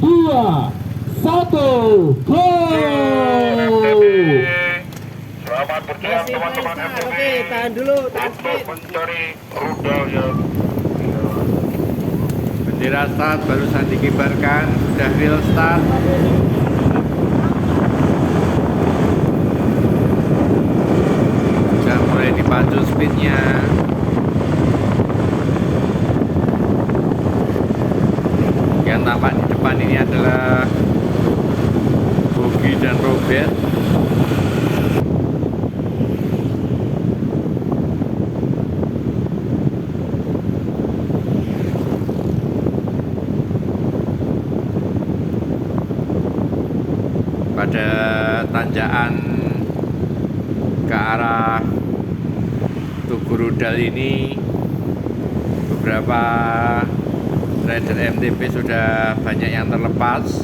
2, 1, go! Selamat berjalan teman-teman MTB. Oke, tahan dulu, tahan Untuk speed. mencari rudal yang Bendera start barusan dikibarkan, sudah real start. Sudah mulai dipacu speednya. Yang tampak di depan ini adalah Bogi dan Robert. Pada tanjakan ke arah Tugu Rudal ini, beberapa rider MTB sudah banyak yang terlepas.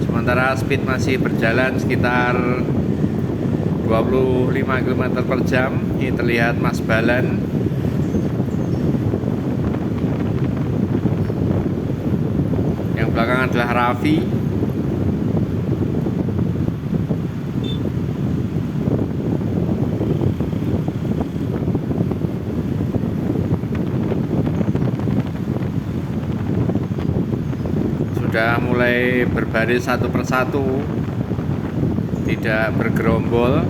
Sementara speed masih berjalan sekitar 25 km per jam. Ini terlihat Mas Balan. Yang belakang adalah Raffi. Sudah mulai berbaris satu persatu, tidak bergerombol,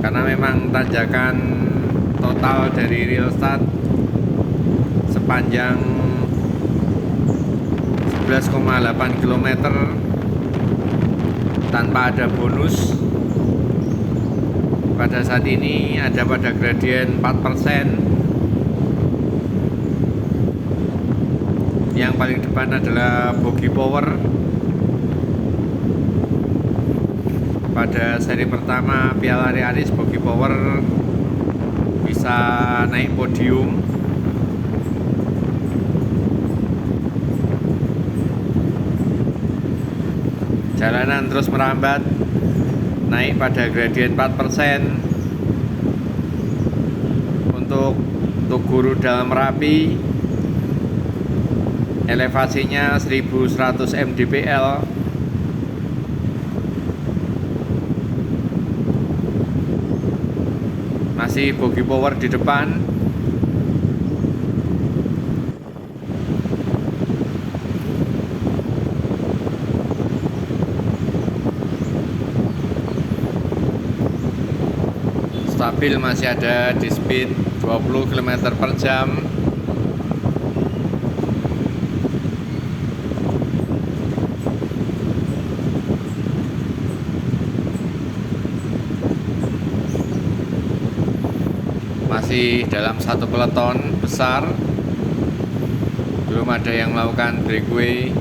karena memang tanjakan total dari real start sepanjang 11,8 km tanpa ada bonus. Pada saat ini ada pada gradien 4%. Yang paling depan adalah Bogi Power. Pada seri pertama Piala Aris, Bogi Power bisa naik podium. Jalanan terus merambat, naik pada gradien 4%. Untuk Tugu Rudal Merapi, elevasinya 1100 mdpl. Masih Bogi Power di depan. Stabil masih ada di speed 20 km per jam. Masih dalam satu peleton besar, belum ada yang melakukan breakaway.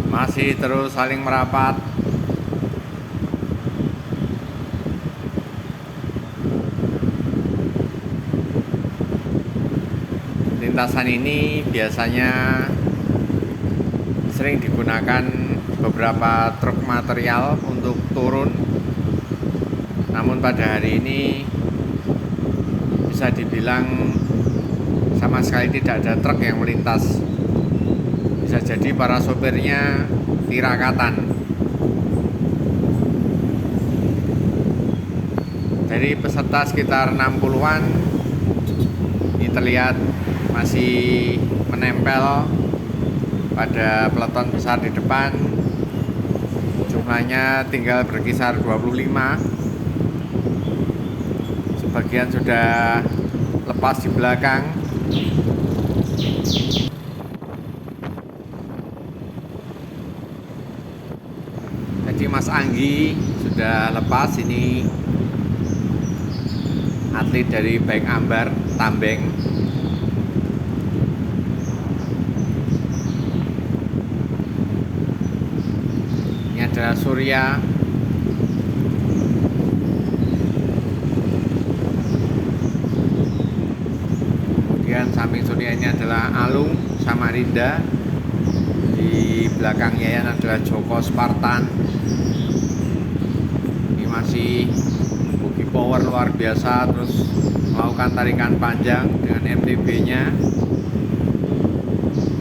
Masih terus saling merapat. Lintasan ini biasanya sering digunakan beberapa truk material untuk turun. Namun pada hari ini bisa dibilang sama sekali tidak ada truk yang melintas. Bisa jadi para sopirnya tirakatan. Dari peserta sekitar 60-an, ini terlihat masih menempel pada peleton besar di depan. Jumlahnya tinggal berkisar 25. Sebagian sudah lepas di belakang. Jadi Mas Anggi sudah lepas. Ini atlet dari Baik Ambar Tambeng. Ini adalah Surya. Kemudian samping Surya ini adalah Alung Samarinda. Di belakang Yayan adalah Joko Spartan. Ini masih boogie power luar biasa, terus melakukan tarikan panjang dengan MTB-nya.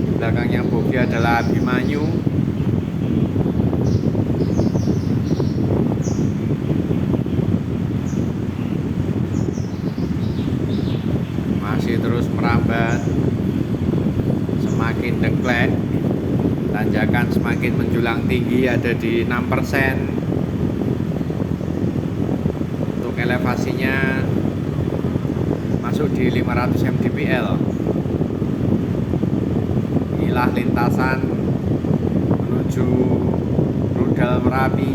Di belakangnya boogie adalah Abimanyu. Masih terus merambat, semakin dengklek, tanjakan semakin menjulang tinggi, ada di 6%. Untuk elevasinya masuk di 500 mdpl. Inilah lintasan menuju rudal Merapi.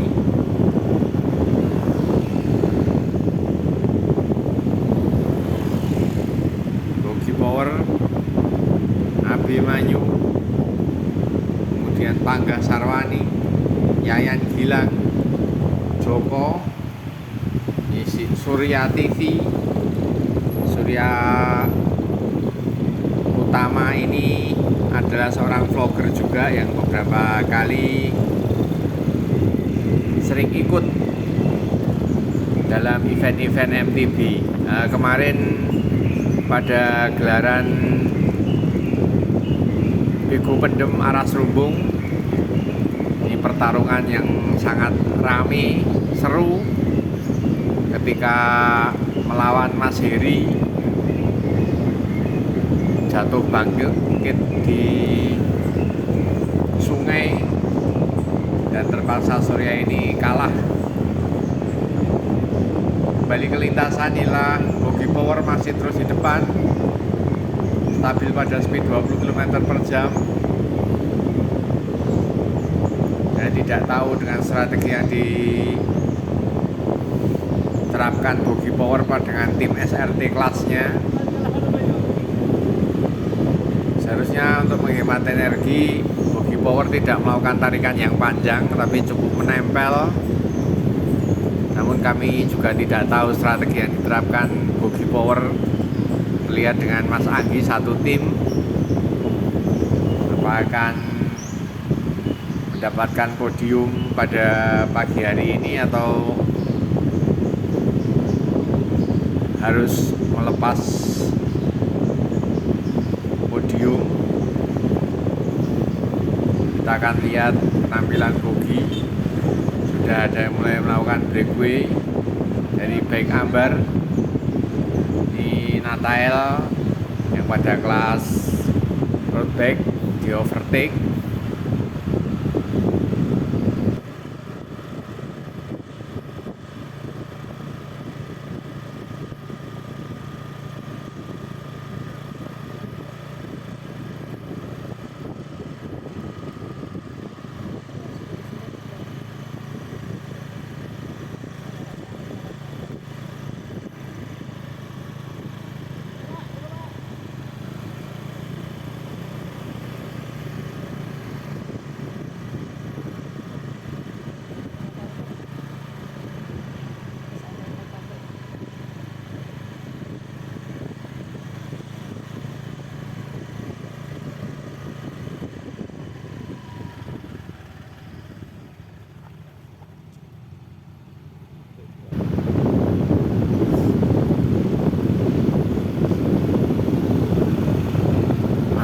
Boogie power Abimanyu, kemudian Pangga Sarwani, Yayan Gilang, Joko, Surya TV. Surya Utama ini adalah seorang vlogger juga yang beberapa kali sering ikut dalam event-event MTB. Kemarin pada gelaran Bego Pendem Aras Rumbung, ini pertarungan yang sangat rame, seru ketika melawan Mas Heri. Jatuh bangkit di sungai dan terpaksa Surya ini kalah. Kembali ke lintasan, inilah boogie power masih terus di depan, stabil pada speed 20 km per jam. Saya tidak tahu dengan strategi yang diterapkan boogie power dengan tim SRT kelasnya. Seharusnya untuk menghemat energi, boogie power tidak melakukan tarikan yang panjang, tapi cukup menempel. Namun kami juga tidak tahu strategi yang diterapkan boogie power. Terlihat dengan Mas Anggi satu tim, apakah akan mendapatkan podium pada pagi hari ini atau harus melepas podium. Kita akan lihat penampilan boogie. Sudah ada yang mulai melakukan breakaway dari Baik Ambar. Ini Natael yang pada kelas road bike di overtake.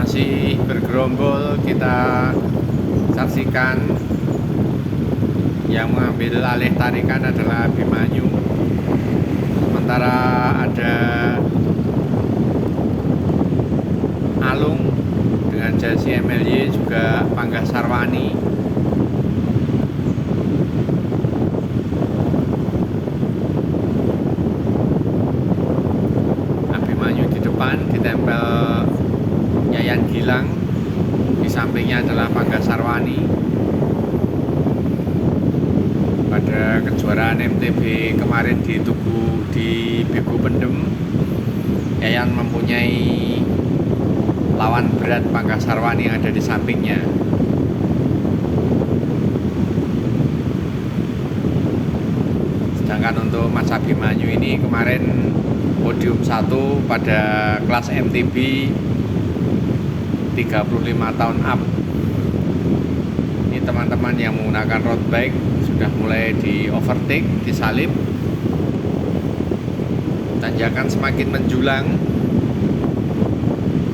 Masih bergerombol, kita saksikan yang mengambil alih tarikan adalah Abimanyu. antara ada Alung dengan jersey MLY, juga Panggasarwani. Abimanyu di depan ditempel Yayan Gilang, di sampingnya adalah Panggasarwani. Pada kejuaraan MTB kemarin di Bego Pendem, Yayan mempunyai lawan berat Panggasarwani yang ada di sampingnya. Sedangkan untuk Mas Abimanyu ini kemarin podium 1 pada kelas MTB 35 tahun up. Ini teman-teman yang menggunakan road bike sudah mulai di overtake, disalip. Tanjakan semakin menjulang,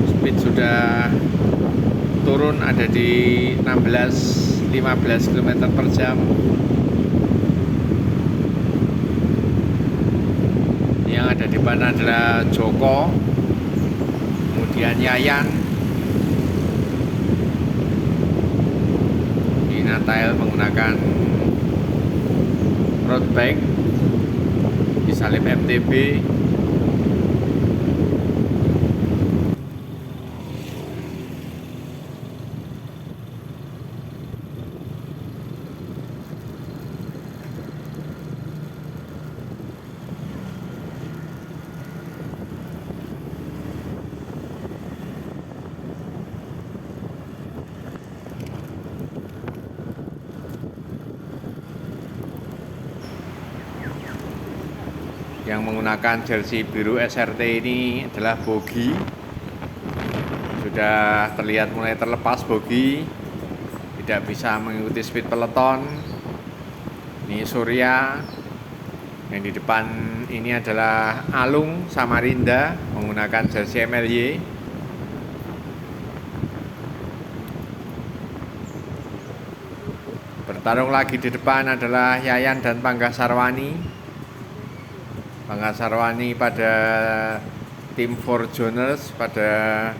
speed sudah turun, ada di 16-15 km per jam. Yang ada di depan adalah Joko, kemudian Yayan. Di Natael menggunakan road bike, disalip MTB. Yang menggunakan jersey biru SRT ini adalah Bogi. Sudah terlihat mulai terlepas Bogi, tidak bisa mengikuti speed peloton. Ini Surya. Yang di depan ini adalah Alung Samarinda menggunakan jersey MLY. Bertarung lagi di depan adalah Yayan dan Panggasarwani. Panggasarwani pada tim Forjoners pada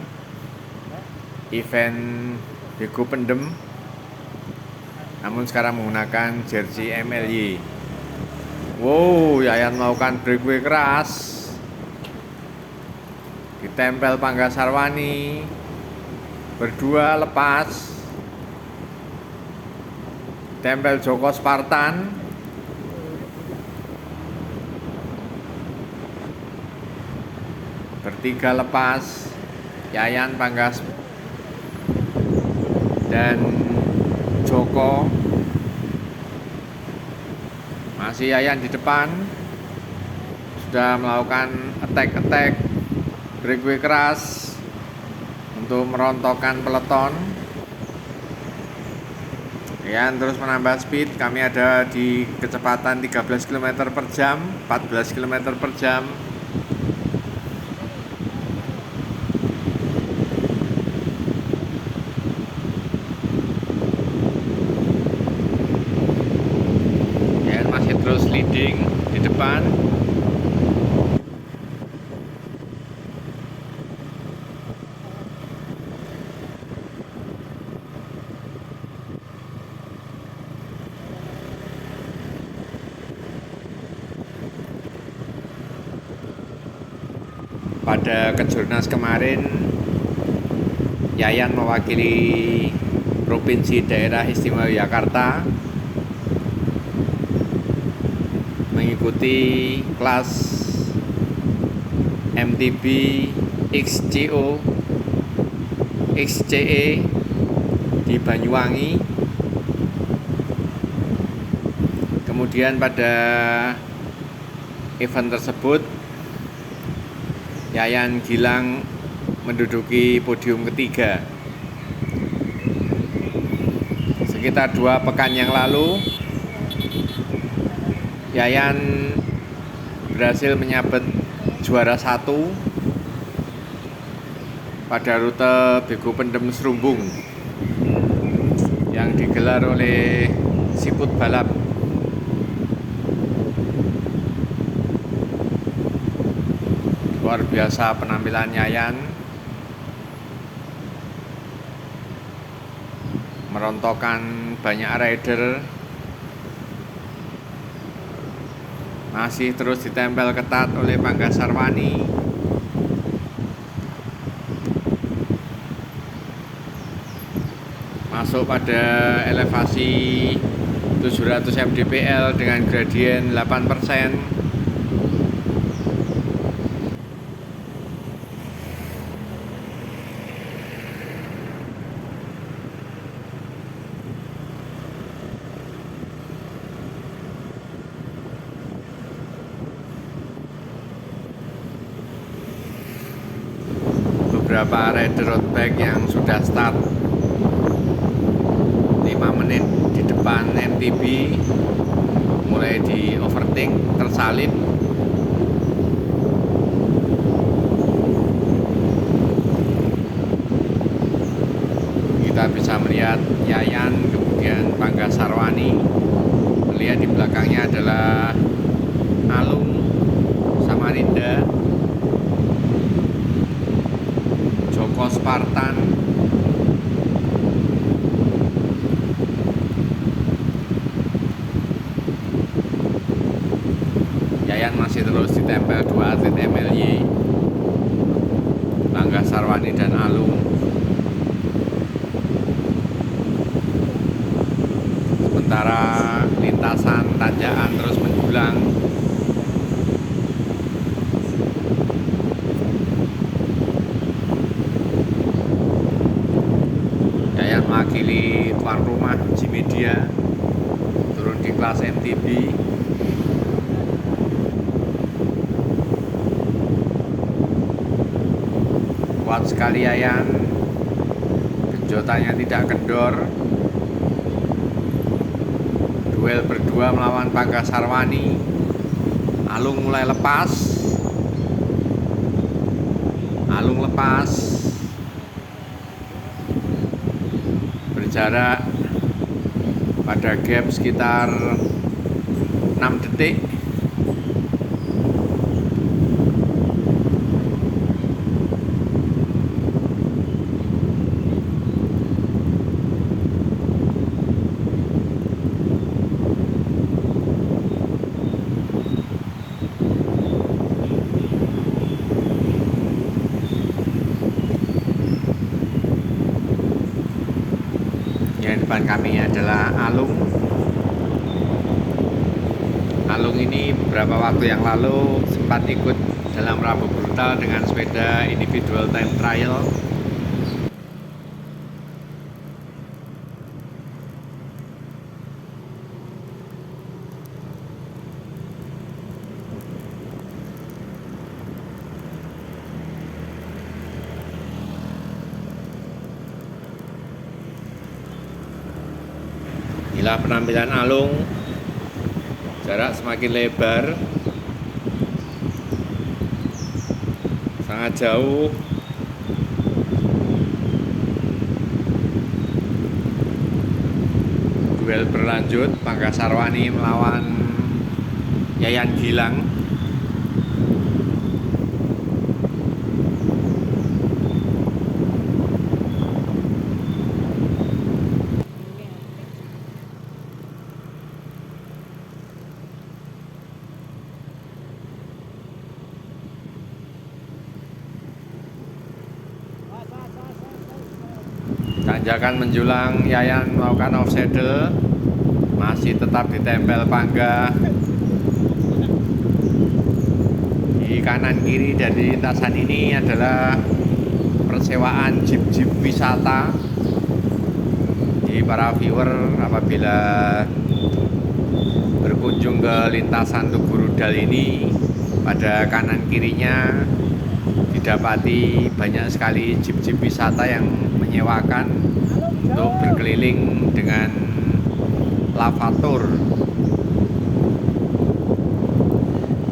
event Bego Pendem, namun sekarang menggunakan jersey MLY. Wow, Yayan melakukan breakaway keras, ditempel Panggasarwani, berdua lepas, tempel Joko Spartan. Bertiga lepas, Yayan, Panggas, dan Joko. Masih Yayan di depan, sudah melakukan attack, breakaway keras untuk merontokkan peloton. Yayan terus menambah speed, kami ada di kecepatan 13 km per jam, 14 km per jam. Terus leading di depan. Pada kejurnas kemarin, Yayan mewakili Provinsi Daerah Istimewa Yogyakarta mengikuti kelas MTB XCO XCE di Banyuwangi. Kemudian pada event tersebut Yayan Gilang menduduki podium ketiga. Sekitar 2 pekan yang lalu Yayan berhasil menyabet juara 1 pada rute Bego Pendem Serumbung yang digelar oleh Siput Balap. Luar biasa penampilan Yayan, merontokkan banyak rider. Masih terus ditempel ketat oleh Panggasarwani. Masuk pada elevasi 700 mdpl dengan gradien 8%. Beberapa rider road bike yang sudah start 5 menit di depan MTB mulai di overtake, tersalip. Kita bisa melihat Yayan, kemudian Panggasarwani. Melihat di belakangnya adalah Alung Samarinda, Joko Spartan, Yayan masih terus ditempel dua atlet MLY, Panggasarwani dan Alung. Sementara lintasan tanjakan terus menjulang. Yayan mewakili tuan rumah G-Media turun di kelas MTB. Kuat sekali Yayan, genjotannya tidak kendor. Duel berdua melawan Panggasarwani. Alung mulai lepas. Alung lepas. Berjarak pada gap sekitar 6 detik. Yang depan kami adalah Alung. Alung ini beberapa waktu yang lalu sempat ikut dalam Rabu Brutal dengan sepeda individual time trial. Inilah penampilan Alung, jarak semakin lebar, sangat jauh. Duel berlanjut, Panggasarwani melawan Yayan Gilang. Tanjakan menjulang, Yayan melakukan off saddle, masih tetap ditempel Pangga. Di kanan kiri dari lintasan ini adalah persewaan jeep-jeep wisata. Jadi para viewer apabila berkunjung ke lintasan Tugu Rudal ini, pada kanan kirinya didapati banyak sekali jeep-jeep wisata yang menyewakan untuk berkeliling dengan lavatur.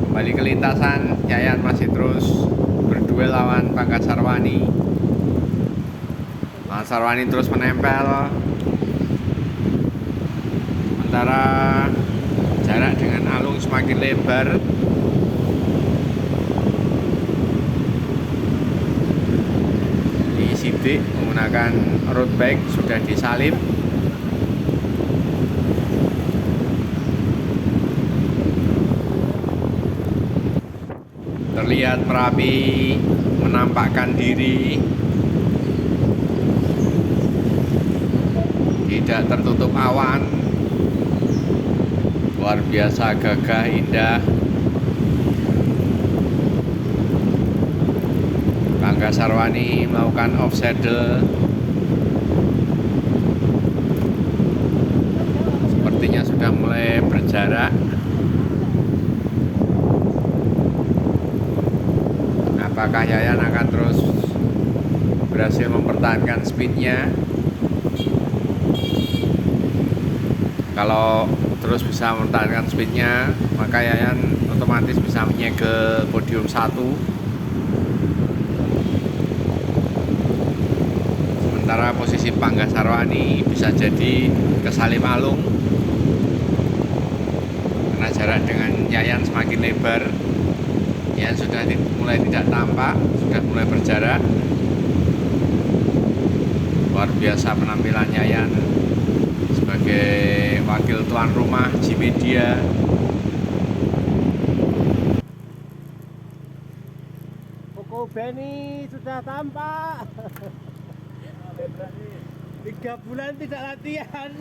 Kembali ke lintasan, Yayan masih terus berduel lawan Panggasarwani. Panggasarwani terus menempel, sementara jarak dengan Alung semakin lebar. mudik menggunakan road bike sudah disalib. Terlihat Merapi menampakkan diri, tidak tertutup awan, luar biasa gagah indah. Angga Sarwani melakukan off saddle, sepertinya sudah mulai berjarak. Apakah Yayan akan terus berhasil mempertahankan speednya? Kalau terus bisa mempertahankan speednya, maka Yayan otomatis bisa menyegel podium 1. Sementara posisi Pangga Sarwani bisa jadi ke Salim Alung, karena jarak dengan Yayan semakin lebar. Yayan sudah mulai tidak tampak, sudah mulai berjarak. Luar biasa penampilan Yayan sebagai wakil tuan rumah G-Media. Koko Benny sudah tampak. 3 bulan tidak latihan.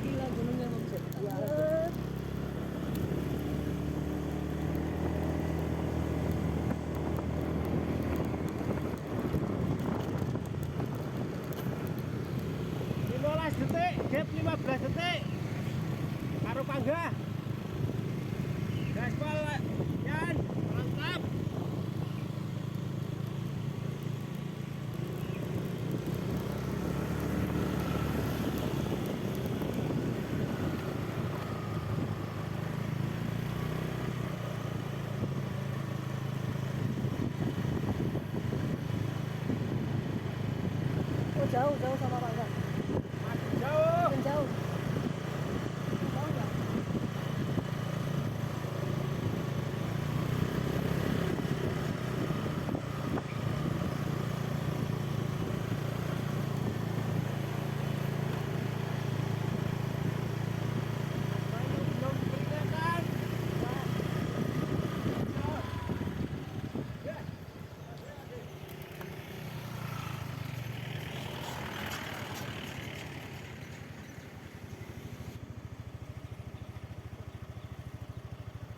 Gila gunungnya Mumset. Detik, gap 15 detik. Karo Pangga. Gaspol, Yan, mantap. Oh, jauh sama Pangga. Jauh. Jauh.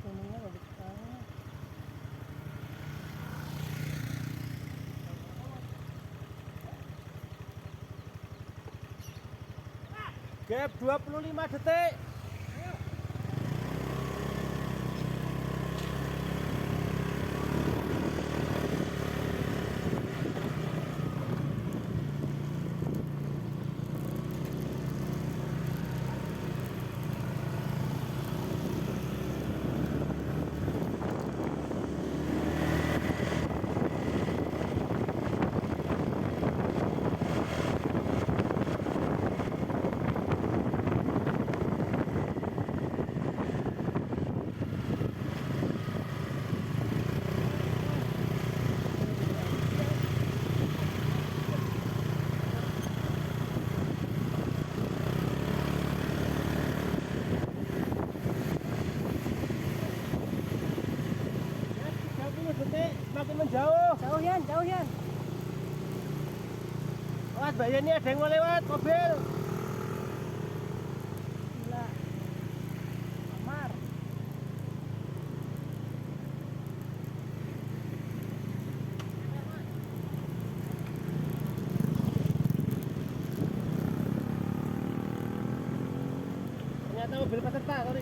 Gunungnya bagus banget. Gap 25 detik. Makin menjauh. Jauh Yan. Awas Mbak Yeni, ada yang mau lewat mobil. Gila. Amar. Ternyata mobil peserta, sorry.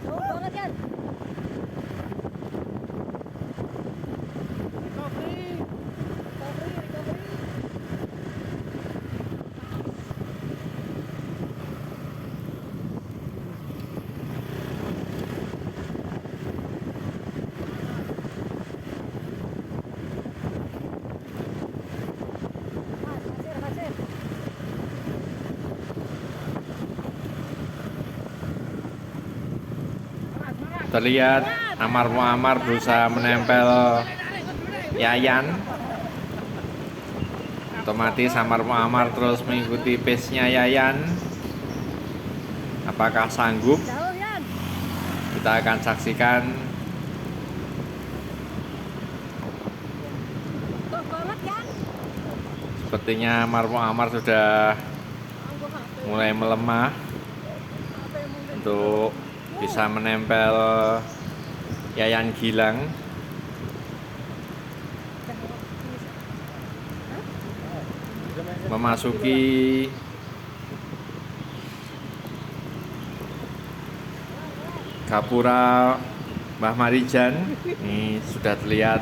Jauh banget Yan. Recovery. terlihat Amar Muammar berusaha menempel Yayan. Otomatis Amar Muammar terus mengikuti pace-nya Yayan. Apakah sanggup? Jauh Yan. Kita akan saksikan. Tuh banget Yan. Sepertinya Amar Muammar sudah mulai melemah untuk bisa menempel Yayan Gilang. Memasuki Gapura Mbah Marijan. Ini sudah terlihat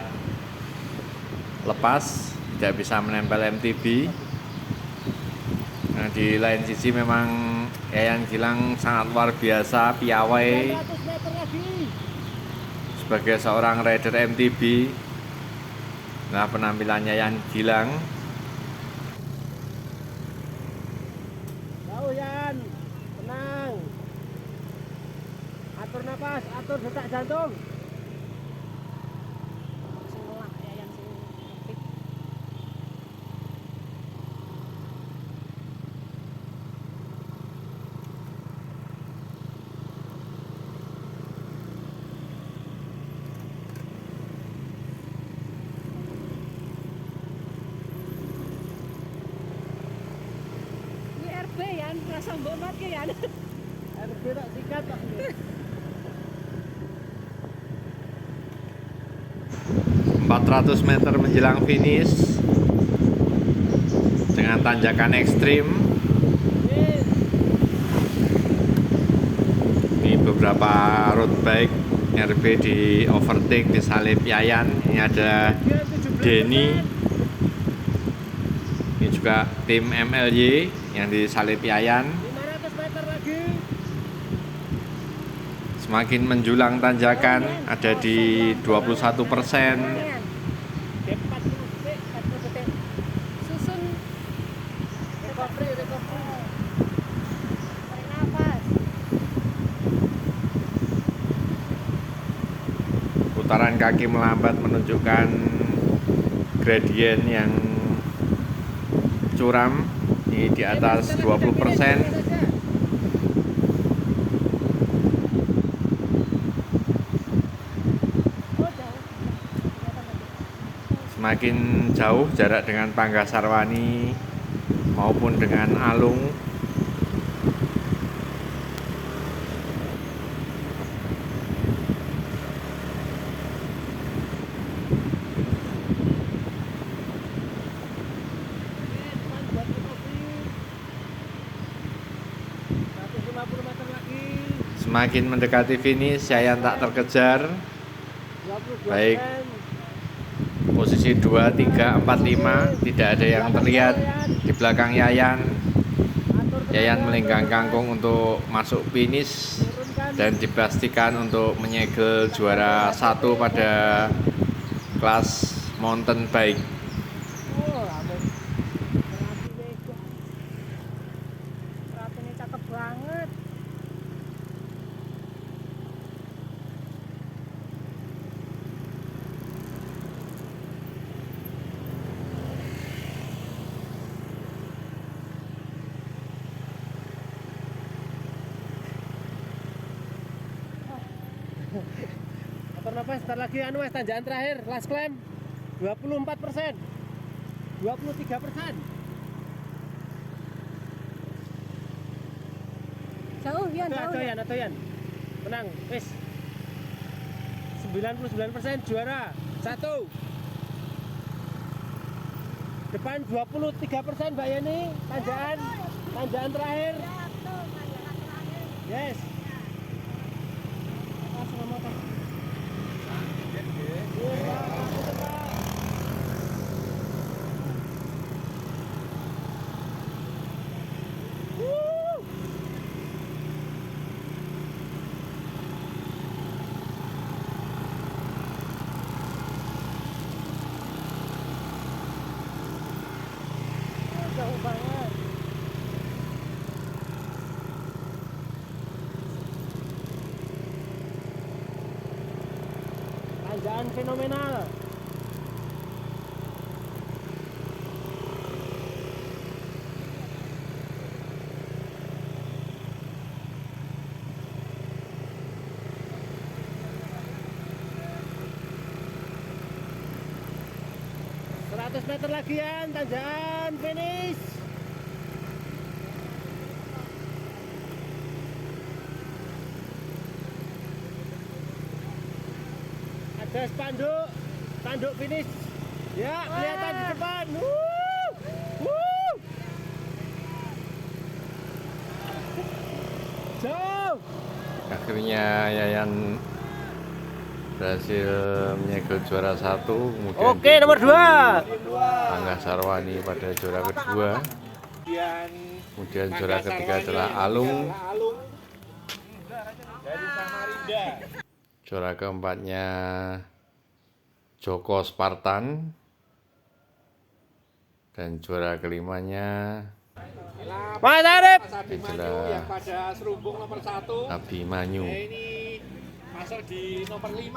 lepas, tidak bisa menempel MTB. Nah, di lain sisi memang Yayan Gilang sangat luar biasa, piawai 100 meter lagi. sebagai seorang rider MTB. Nah, penampilan Yayan Gilang. Jauh Yan. Tenang. Atur napas, atur detak jantung. Semua ya Yan sing ngetik. Ini RB Yan, rasa bomat ke Yan. RB tak sikat tak. 400 meter menjelang finish dengan tanjakan ekstrim. Yes. Ini beberapa road bike RB di overtake di salib Yayan. Ini ada Denny. Ini juga tim MLY yang di salib Yayan. 500 meter lagi. Semakin menjulang tanjakan, ada di 21%. Yan. Gap 40 detik, 40 detik. Susun Recovery. tarik nafas. Putaran kaki melambat menunjukkan gradien yang curam. Ini di atas 20%. Oh jauh. Kelihatan lagi. Semakin jauh jarak dengan Panggasarwani maupun dengan Alung. Depan buat recovery. 150 meter lagi. Semakin mendekati finish, Yayan tak terkejar. 22%. Baik. Posisi 2, 3, 4, 5 tidak ada yang terlihat di belakang Yayan. Atur Yayan tenaga, melenggang turunkan. kangkung untuk masuk finish Turunkan. dan dipastikan untuk menyegel juara 1 pada kelas mountain bike. Oh, amin. Rapi bego. Rapi ini cakep banget. Atur nafas, ntar lagi anu Mas, tanjakan terakhir, last climb. 24%. 23%. Jauh Yan, jauh. Atau Yan, atau Yan. Menang, wis. 99% juara. 1. Depan 23% Mbak Yeni, tanjakan terakhir. Yes. Langsung motor. Jauh banget. Tanjakan fenomenal. Meter lagi ya, tanjakan finish. Ada spanduk, tanduk finish. Ya, kelihatan di depan. Jauh. Akhirnya Yayan berhasil menyegel juara 1. Kemudian Oke, nomor 2. Angga Sarwani pada juara kedua. Kemudian juara ketiga adalah Alung. Juara keempatnya Joko Spartan. Dan juara kelimanya Mas Arif. adalah pada serubung nomor 1. Abimanyu. Ini masuk di nomor 5.